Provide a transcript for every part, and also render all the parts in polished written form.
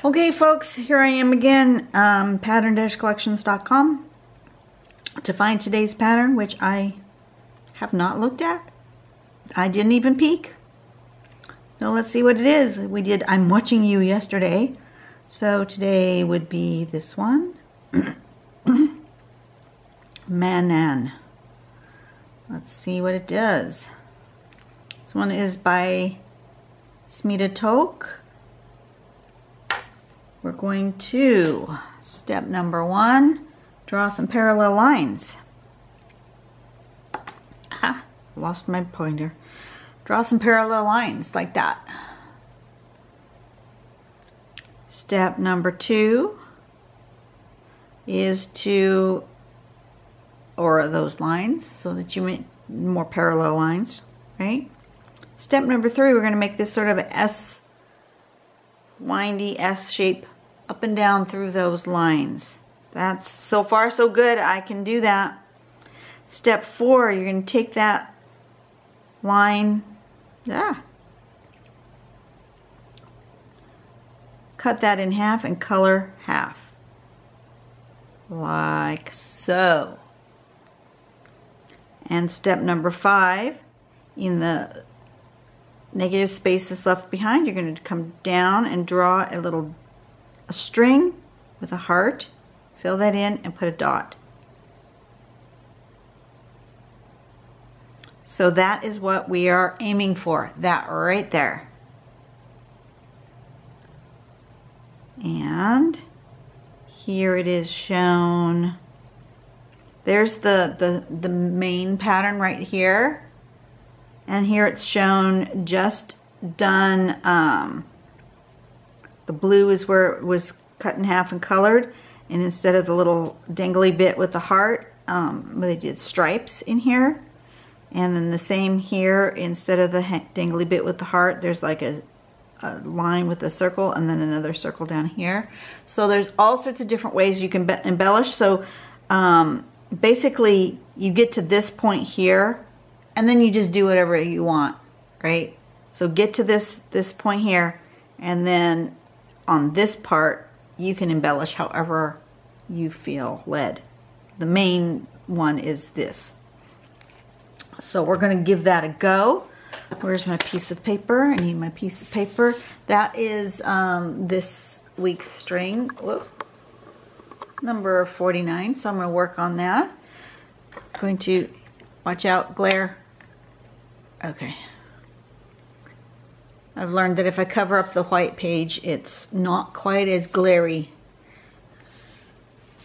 Okay folks, here I am again, pattern-collections.com to find today's pattern, which I have not looked at. I didn't even peek. So let's see what it is. We did I'm Watching You yesterday. So today would be this one. Manan. Let's see what it does. This one is by Smita Toke. We're going to, step number 1, draw some parallel lines. Ah, lost my pointer. Draw some parallel lines like that. Step number 2 is to, or those lines, so that you make more parallel lines, right? Step number 3, we're going to make this sort of a S, windy S shape up and down through those lines. That's so far so good. I can do that. Step 4, you're going to take that line, cut that in half and color half, like so. And step number 5, in the negative space that's left behind, you're going to come down and draw a string with a heart, fill that in and put a dot. So that is what we are aiming for, that right there. And here it is shown. There's the main pattern right here. And here it's shown just done, the blue is where it was cut in half and colored, and instead of the little dangly bit with the heart, they did stripes in here. And then the same here, instead of the dangly bit with the heart, there's like a line with a circle and then another circle down here. So there's all sorts of different ways you can embellish. So basically you get to this point here and then you just do whatever you want, right? So get to this point here, and then on this part you can embellish however you feel led. The main one is this. So we're going to give that a go. Where's my piece of paper? I need my piece of paper. That is this week's string. Whoop. Number 49. So I'm going to work on that. Going to, watch out, glare. Okay. I've learned that if I cover up the white page, it's not quite as glary.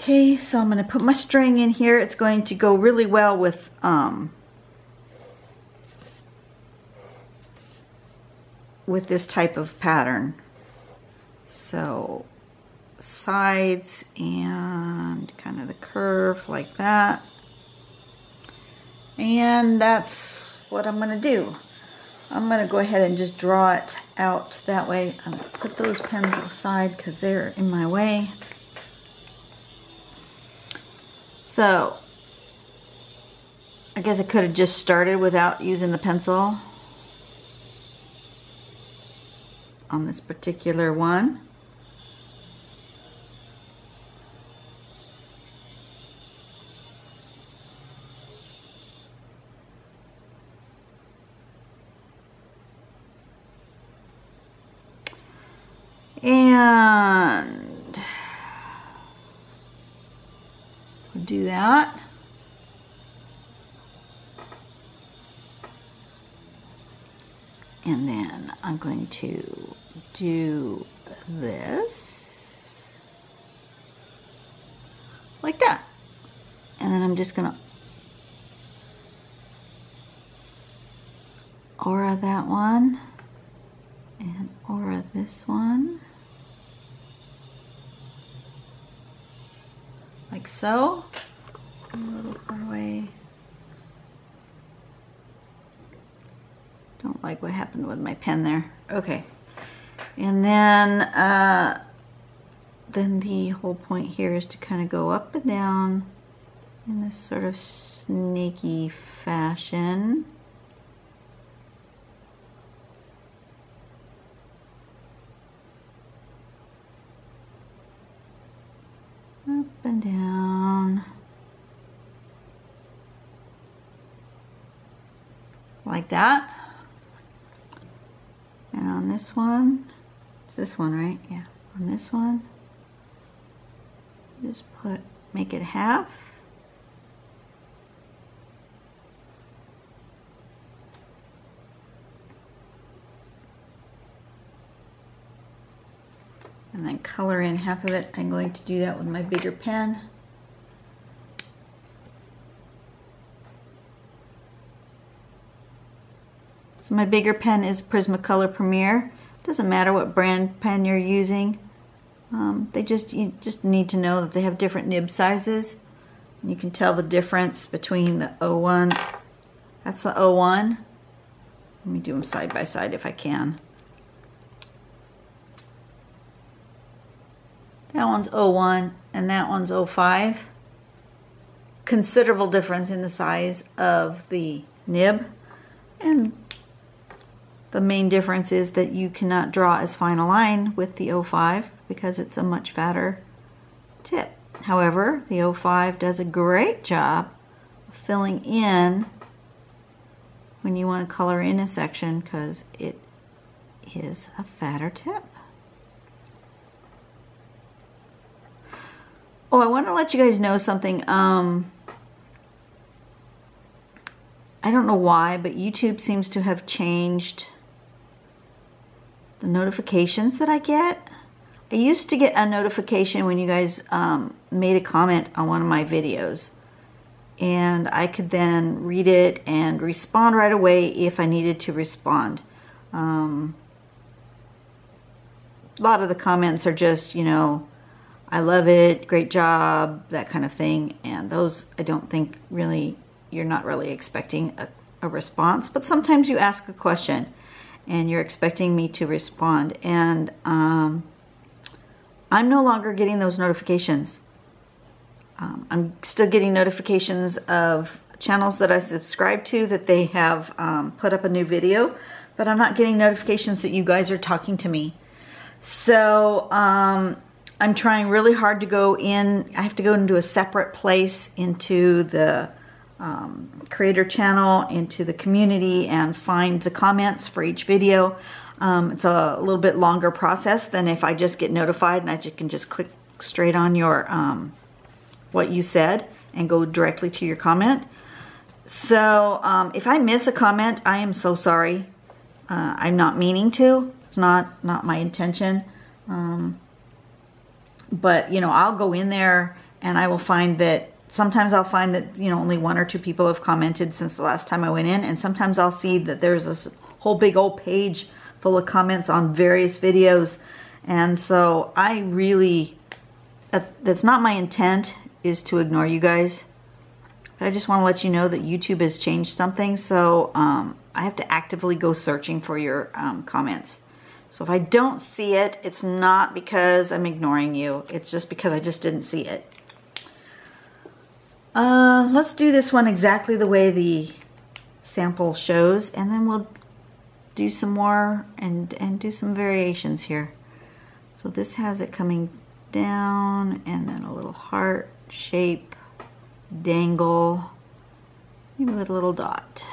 Okay, so I'm going to put my string in here. It's going to go really well with this type of pattern. So sides and kind of the curve like that. And that's what I'm going to do. I'm going to go ahead and just draw it out that way. I'm going to put those pens aside because they're in my way. So I guess I could have just started without using the pencil on this particular one. And we'll do that. And then I'm going to do this like that. And then I'm just going to aura that one and aura this one. Like so. A little far away. Don't like what happened with my pen there. Okay. And then the whole point here is to kind of go up and down in this sort of snaky fashion. and down. Like that. And on this one, it's this one, right? Yeah. On this one, just make it half. And then color in half of it. I'm going to do that with my bigger pen. So my bigger pen is Prismacolor Premier. Doesn't matter what brand pen you're using. You just need to know that they have different nib sizes. And you can tell the difference between the 01. That's the 01. Let me do them side by side if I can. That one's 01 and that one's 05. Considerable difference in the size of the nib. And the main difference is that you cannot draw as fine a line with the 05 because it's a much fatter tip. However, the 05 does a great job of filling in when you want to color in a section because it is a fatter tip. Oh, I want to let you guys know something. I don't know why, but YouTube seems to have changed the notifications that I get. I used to get a notification when you guys made a comment on one of my videos, and I could then read it and respond right away if I needed to respond. A lot of the comments are just, you know, I love it, great job, that kind of thing, and those I don't think really, you're not really expecting a response, but sometimes you ask a question and you're expecting me to respond, and I'm no longer getting those notifications. I'm still getting notifications of channels that I subscribe to that they have put up a new video, but I'm not getting notifications that you guys are talking to me. So I'm trying really hard to go in. I have to go into a separate place into the creator channel, into the community, and find the comments for each video. It's a little bit longer process than if I just get notified and I can just click straight on your what you said and go directly to your comment. So if I miss a comment, I am so sorry. I'm not meaning to. It's not my intention. But you know, I'll go in there and I will find that sometimes I'll find that, you know, only 1 or 2 people have commented since the last time I went in, and sometimes I'll see that there's this whole big old page full of comments on various videos. And so I really, that's not my intent, is to ignore you guys. But I just want to let you know that YouTube has changed something, so I have to actively go searching for your comments. So if I don't see it, it's not because I'm ignoring you. It's just because I just didn't see it. Let's do this one exactly the way the sample shows, and then we'll do some more and do some variations here. So this has it coming down and then a little heart shape, dangle, maybe with a little dot.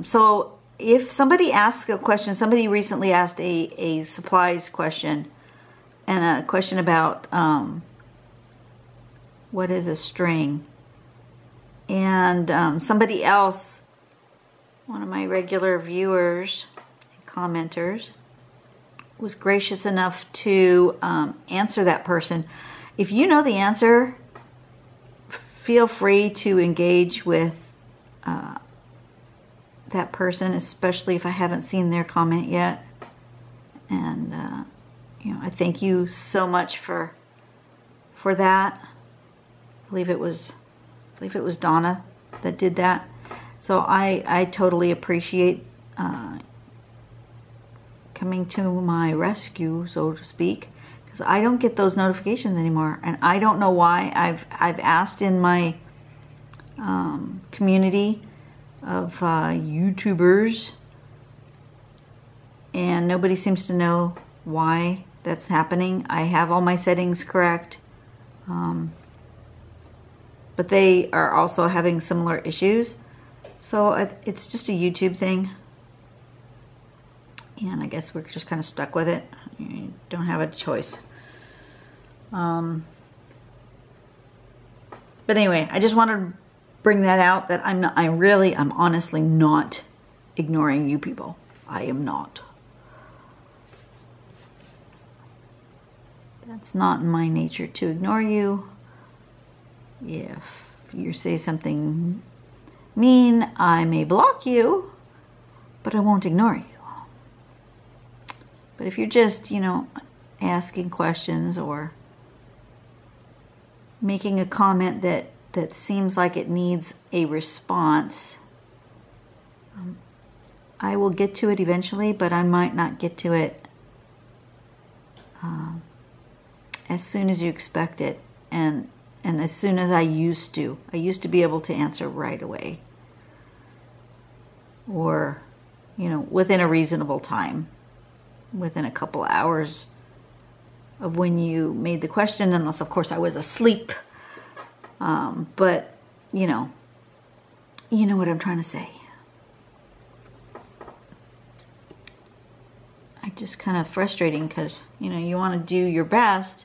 So if somebody asks a question, somebody recently asked a supplies question and a question about what is a string. And somebody else, one of my regular viewers and commenters, was gracious enough to answer that person. If you know the answer, feel free to engage with that person, especially if I haven't seen their comment yet. And you know, I thank you so much for that. I believe it was Donna that did that. So I totally appreciate coming to my rescue, so to speak, because I don't get those notifications anymore, and I don't know why. I've asked in my community of YouTubers, and nobody seems to know why that's happening. I have all my settings correct. But they are also having similar issues. So it's just a YouTube thing. And I guess we're just kind of stuck with it. You don't have a choice. But anyway, I just wanted to bring that out, that I'm honestly not ignoring you people. I am not. That's not in my nature to ignore you. If you say something mean, I may block you, but I won't ignore you. But if you're just, you know, asking questions or making a comment that seems like it needs a response, I will get to it eventually, but I might not get to it as soon as you expect it, and as soon as I used to. I used to be able to answer right away, or, you know, within a reasonable time, within a couple hours of when you made the question, unless of course I was asleep. But you know what I'm trying to say. I just kind of frustrating because, you know, you want to do your best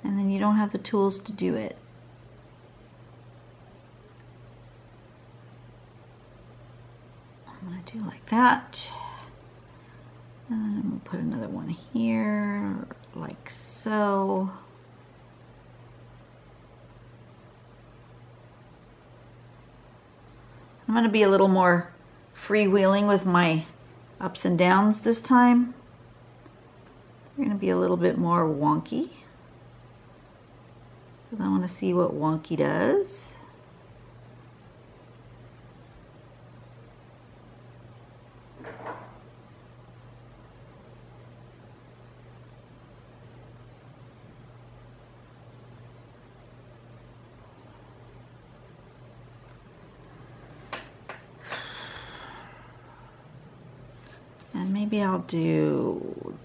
and then you don't have the tools to do it. I'm going to do like that. And I'm going to put another one here, like so. I'm going to be a little more freewheeling with my ups and downs this time. They're going to be a little bit more wonky, because I want to see what wonky does. And maybe I'll do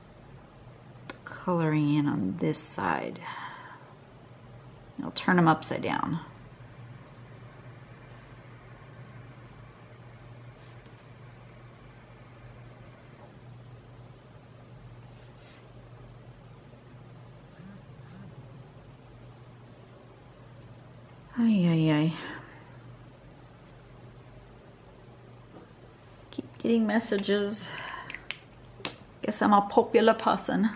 the coloring in on this side. I'll turn them upside down. Ay, ay, ay. Keep getting messages. Guess I'm a popular person.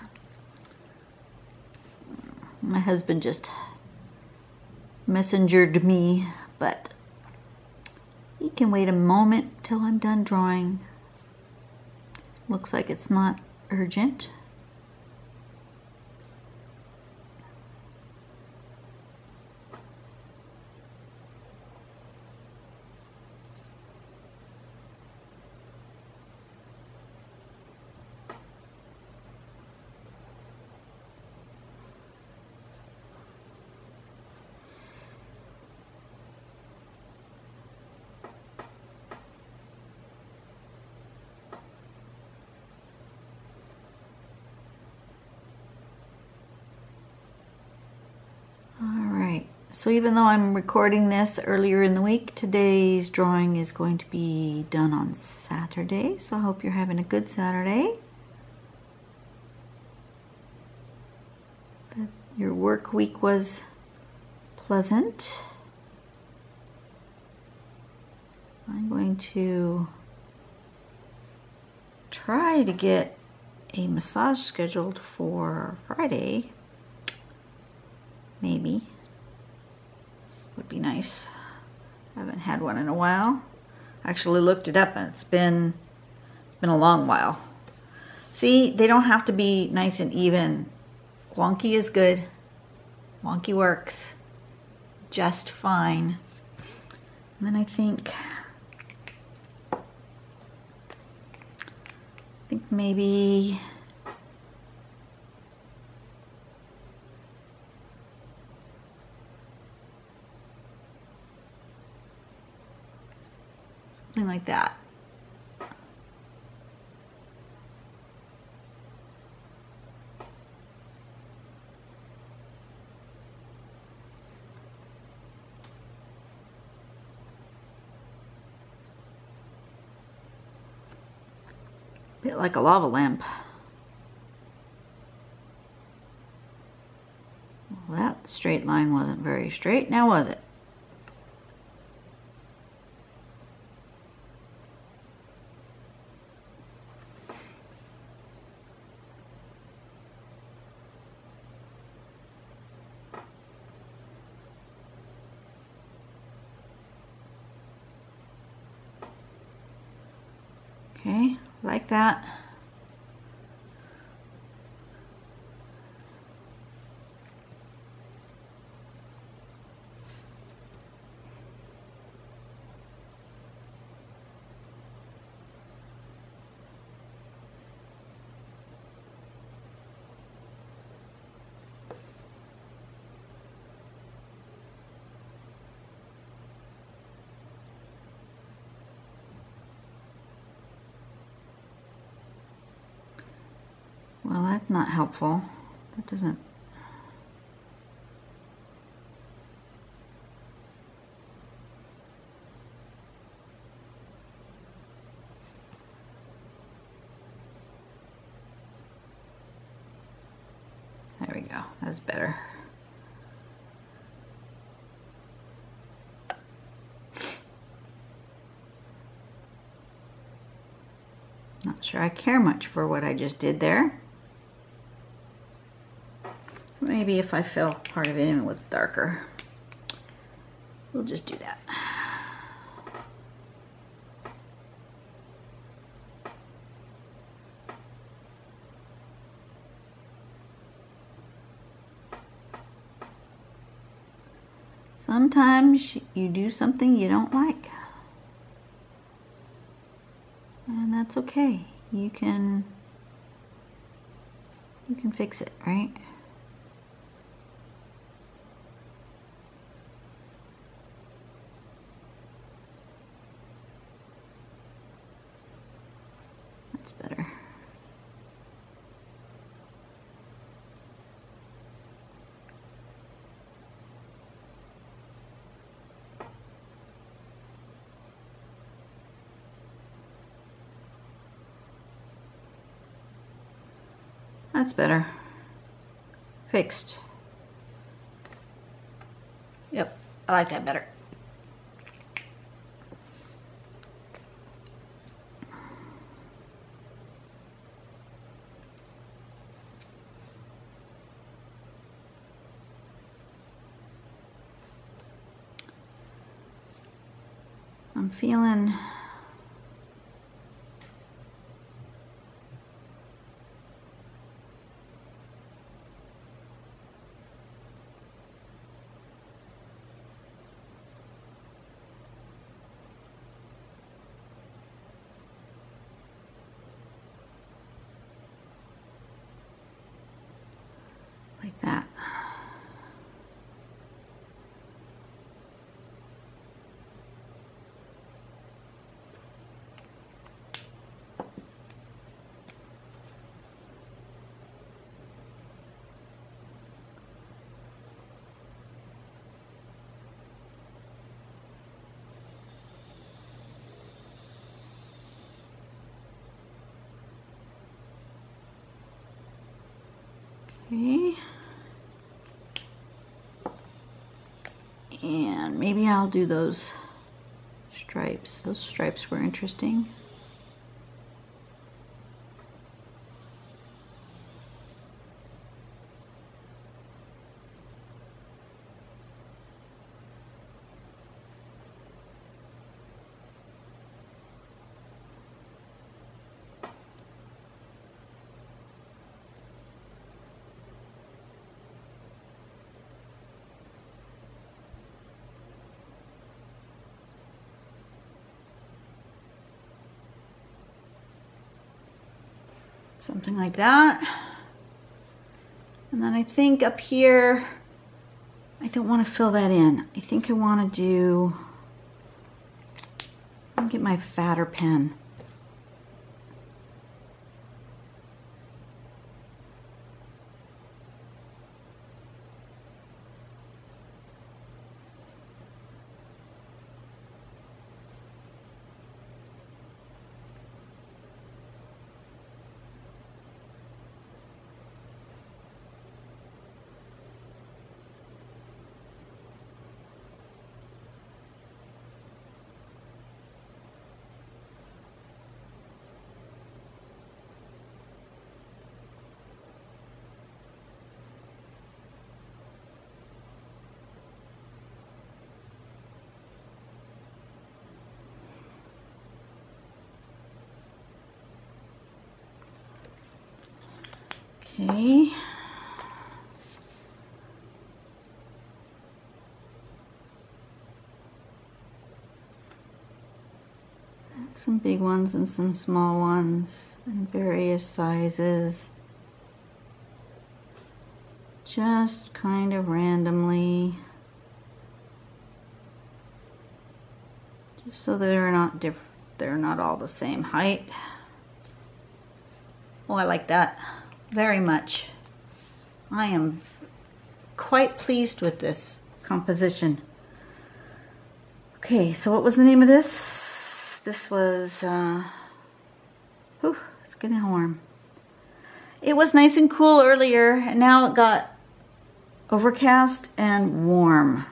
My husband just messengered me, but he can wait a moment till I'm done drawing. Looks like it's not urgent. So even though I'm recording this earlier in the week, today's drawing is going to be done on Saturday. So I hope you're having a good Saturday. That your work week was pleasant. I'm going to try to get a massage scheduled for Friday. Maybe. Would be nice. I haven't had one in a while. I actually looked it up and it's been a long while. See, they don't have to be nice and even. Wonky is good. Wonky works just fine. And then I think maybe something like that. bit like a lava lamp. Well, that straight line wasn't very straight, now was it? Okay, like that. Well, that's not helpful. That doesn't... There we go, that's better. Not sure I care much for what I just did there. Maybe if I fill part of it in with darker, we'll just do that. Sometimes you do something you don't like, and that's okay. You can fix it, right? That's better. That's better. Fixed. Yep, I like that better. I'm feeling like that. Okay. And maybe I'll do those stripes. Those stripes were interesting. Something like that. And then I think up here, I don't want to fill that in. I think I want to do, let me get my fatter pen. Okay. Some big ones and some small ones in various sizes. Just kind of randomly. Just so they're not all the same height. Oh, I like that very much. I am quite pleased with this composition. Okay, so what was the name of this? This was, it's getting warm. It was nice and cool earlier, and now it got overcast and warm.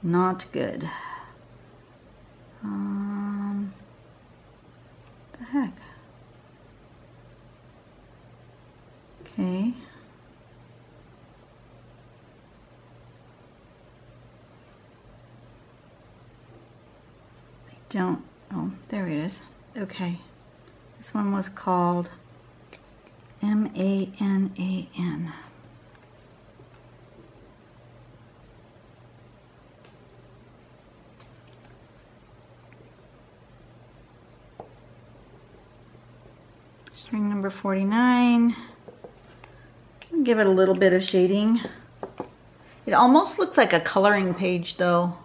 Not good. The heck? Okay. Oh, there it is. Okay. This one was called Manan. String number 49. I'll give it a little bit of shading. It almost looks like a coloring page though.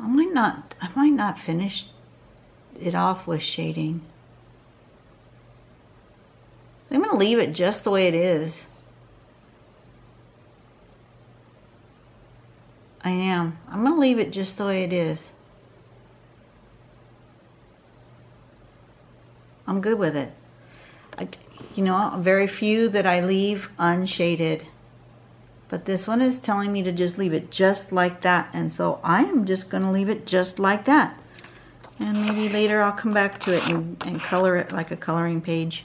I might not finish it off with shading. I'm going to leave it just the way it is. I am. I'm going to leave it just the way it is. I'm good with it. You know, very few that I leave unshaded. But this one is telling me to just leave it just like that. And so I am just going to leave it just like that. And maybe later I'll come back to it and color it like a coloring page.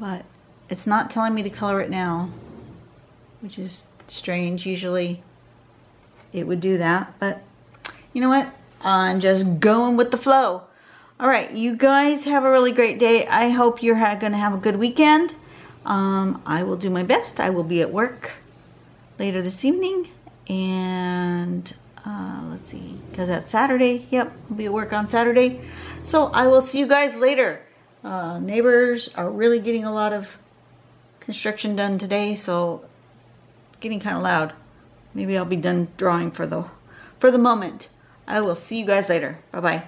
But it's not telling me to color it now, which is strange. Usually it would do that. But you know what? I'm just going with the flow. All right, you guys have a really great day. I hope you're going to have a good weekend. I will do my best. I will be at work later this evening, and let's see, because that's Saturday. Yep, I'll be at work on Saturday. So I will see you guys later. Neighbors are really getting a lot of construction done today, so it's getting kind of loud. Maybe I'll be done drawing for the moment. I will see you guys later. Bye-bye.